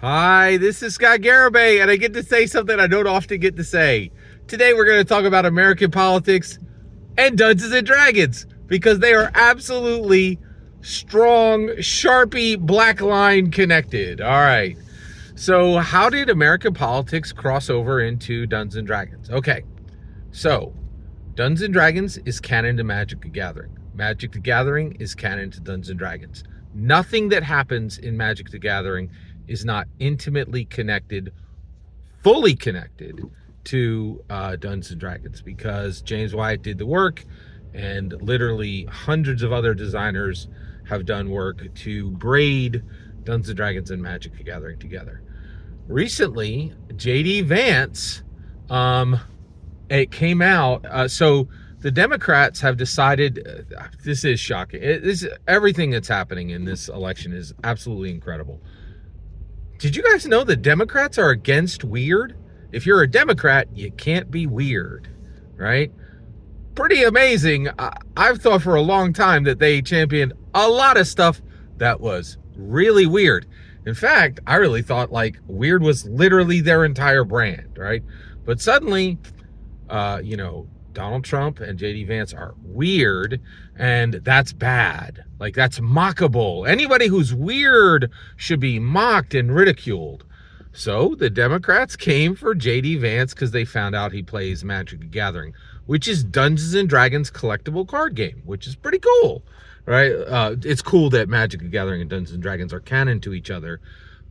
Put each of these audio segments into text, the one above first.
Hi, this is Scott Garibay, and I get to say something I don't often get to say. Today we're going to talk about American politics and Dungeons and Dragons, because they are absolutely strong, Sharpie, black line connected. All right. So how did American politics cross over into Dungeons and Dragons? Okay. So Dungeons and Dragons is canon to Magic the Gathering. Magic the Gathering is canon to Dungeons and Dragons. Nothing that happens in Magic the Gathering is not intimately connected, fully connected to Dungeons and Dragons, because James Wyatt did the work, and literally hundreds of other designers have done work to braid Dungeons and Dragons and Magic the Gathering together. Recently, JD Vance, it came out. So the Democrats have decided. This is shocking. Everything that's happening in this election is absolutely incredible. Did you guys know that Democrats are against weird? If you're a Democrat, you can't be weird, right? Pretty amazing. I've thought for a long time that they championed a lot of stuff that was really weird. In fact, I really thought like weird was literally their entire brand, right? But suddenly, Donald Trump and JD Vance are weird, and that's bad. Like, that's mockable. Anybody who's weird should be mocked and ridiculed. So the Democrats came for JD Vance because they found out he plays Magic the Gathering, which is Dungeons and Dragons collectible card game, which is pretty cool, right? It's cool that Magic the Gathering and Dungeons and Dragons are canon to each other,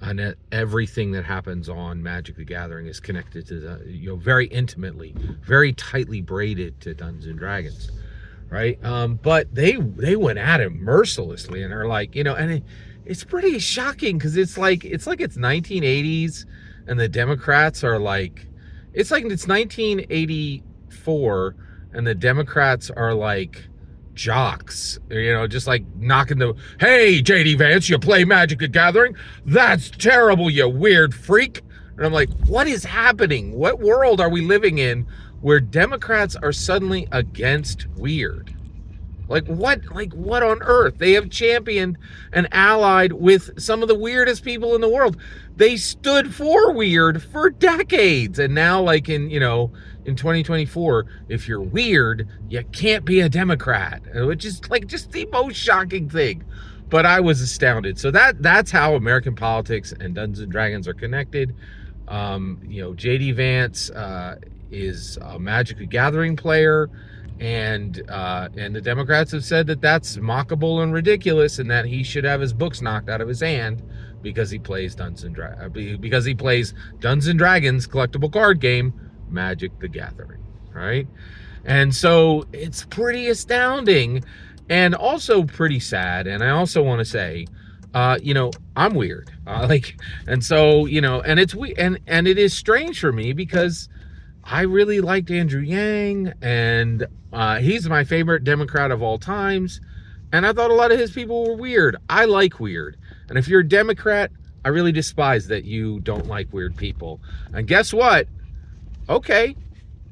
and that everything that happens on Magic the Gathering is connected to very intimately, very tightly braided to Dungeons and Dragons, right? But they went at him mercilessly, and are like, and it's pretty shocking, because it's like it's 1980s, and the Democrats are like, it's 1984, and the Democrats are like jocks, just like knocking hey, JD Vance, you play Magic the Gathering? That's terrible, you weird freak. And I'm like, what is happening? What world are we living in where Democrats are suddenly against weird? Like what on earth? They have championed and allied with some of the weirdest people in the world. They stood for weird for decades. And now, like in 2024, if you're weird, you can't be a Democrat, which is like just the most shocking thing. But I was astounded. So that's how American politics and Dungeons and Dragons are connected. JD Vance is a Magic the Gathering player, and the Democrats have said that that's mockable and ridiculous, and that he should have his books knocked out of his hand because he plays Dungeons and Dragons collectible card game, Magic the Gathering, right? And so it's pretty astounding, and also pretty sad. And I also want to say, I'm weird, and so and it's and it is strange for me, because I really liked Andrew Yang, and he's my favorite Democrat of all times, and I thought a lot of his people were weird. I like weird, and if you're a Democrat, I really despise that you don't like weird people. And guess what? Okay,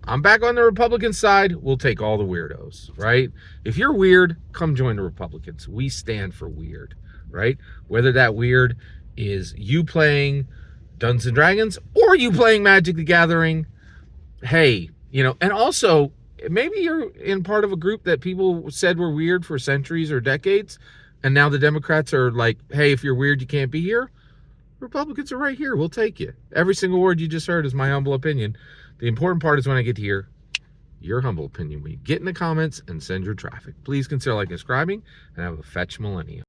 I'm back on the Republican side. We'll take all the weirdos, right? If you're weird, come join the Republicans. We stand for weird, right? Whether that weird is you playing Dungeons and Dragons or you playing Magic the Gathering, hey, and also maybe you're in part of a group that people said were weird for centuries or decades, and now the Democrats are like, hey, if you're weird, you can't be here. Republicans are right here. We'll take you. Every single word you just heard is my humble opinion. The important part is when I get to hear your humble opinion. When you get in the comments and send your traffic. Please consider liking and subscribing, and have a fetch millennium.